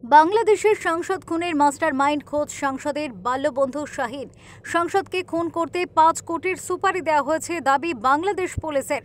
বাংলাদেশের সংসদ খুনের মাস্টার মাইন্ড খোঁজ সংসদের বাল্যবন্ধু শাহিন। সংসদকে খুন করতে 5 কোটির সুপারি দেওয়া হয়েছে দাবি বাংলাদেশ পুলিশের।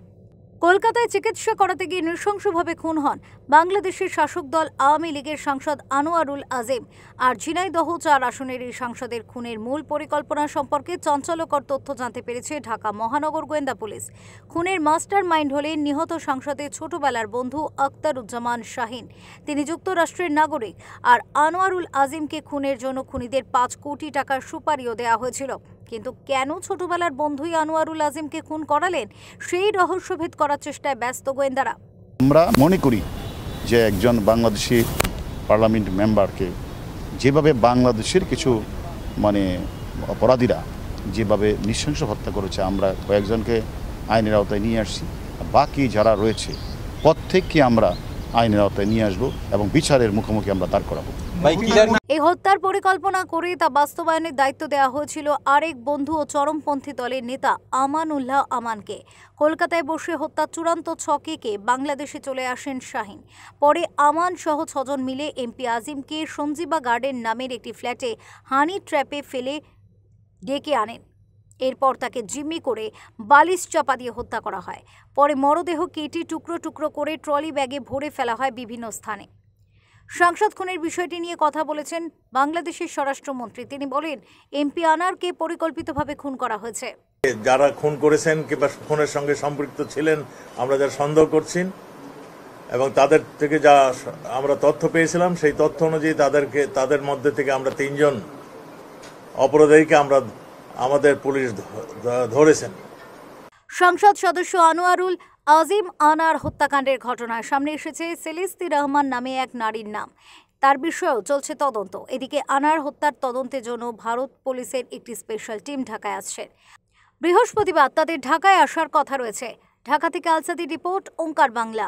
কলকাতায় চিকিৎসা করাতে গিয়ে নৃশংসভাবে খুন হন বাংলাদেশের শাসক দল আওয়ামী লীগের সাংসদ আনোয়ারুল আজিম। আর ঝিনাইদহ 4 আসনের এই সাংসদের খুনের মূল পরিকল্পনা সম্পর্কে চাঞ্চল্যকর তথ্য জানতে পেরেছে ঢাকা মহানগর গোয়েন্দা পুলিশ। খুনের মাস্টার মাইন্ড হলেন নিহত সাংসদের ছোটবেলার বন্ধু আখতারুজ্জামান শাহিন। তিনি যুক্তরাষ্ট্রের নাগরিক। আর আনোয়ারুল আজিমকে খুনের জন্য খুনিদের 5 কোটি টাকার সুপারিও দেওয়া হয়েছিল। কিন্তু কেন ছোটবেলার বন্ধুই আনোয়ারুল আজিমকে খুন করালেন, সেই রহস্যভেদ করার চেষ্টায় ব্যস্ত গোয়েন্দারা। আমরা মনে করি যে একজন বাংলাদেশি পার্লামেন্ট মেম্বারকে যেভাবে বাংলাদেশের কিছু অপরাধীরা যেভাবে নৃশংস হত্যা করেছে, আমরা কয়েকজনকে আইনের আওতায় নিয়ে আসছি। বাকি যারা রয়েছে প্রত্যেককে আমরা আইনের আওতায় নিয়ে আসবো এবং বিচারের মুখোমুখি আমরা দাঁড় করাবো। এই হত্যার পরিকল্পনা করে তা বাস্তবায়নের দায়িত্ব দেওয়া হয়েছিল আরেক বন্ধু ও চরমপন্থী দলের নেতা আমানুল্লাহ আমানকে। কলকাতায় বসে হত্যার চূড়ান্ত ছকে বাংলাদেশে চলে আসেন শাহিন। পরে আমান সহ 6 জন মিলে এমপি আজিমকে সঞ্জীবা গার্ডেন নামের একটি ফ্ল্যাটে হানি ট্র্যাপে ফেলে ডেকে আনেন। এরপর তাকে জিম্মি করে বালিশ চাপা দিয়ে হত্যা করা হয়। পরে মরদেহ কেটে টুকরো টুকরো করে ট্রলি ব্যাগে ভরে ফেলা হয় বিভিন্ন স্থানে। সংসদ খুনের বিষয়টি নিয়ে কথা বলেছেন বাংলাদেশের স্বরাষ্ট্রমন্ত্রী। তিনি বলেন, এমপি আনারকে পরিকল্পিতভাবে খুন করা হয়েছে। যারা খুন করেছেন কিংবা খুনের সঙ্গে সম্পৃক্ত ছিলেন আমরা যারা সন্দেহ করছি এবং তাদের থেকে যা আমরা তথ্য পেয়েছিলাম, সেই তথ্য অনুযায়ী তাদের মধ্যে থেকে আমরা 3 জন অপরাধীকে আমাদের পুলিশ ধরেছেন। সংসদ সদস্য আনোয়ারুল আজিম আনার হত্যাকাণ্ডের ঘটনায় সামনে এসেছে সেলিস্তি রহমান নামে এক নারীর নাম। তার বিষয়েও চলছে তদন্ত। এদিকে আনার হত্যার তদন্তের জন্য ভারত পুলিশের একটি স্পেশাল টিম ঢাকায় আসছে। বৃহস্পতিবার তাদের ঢাকায় আসার কথা রয়েছে। ঢাকা থেকে আলসাদি রিপোর্ট, ওঙ্কার বাংলা।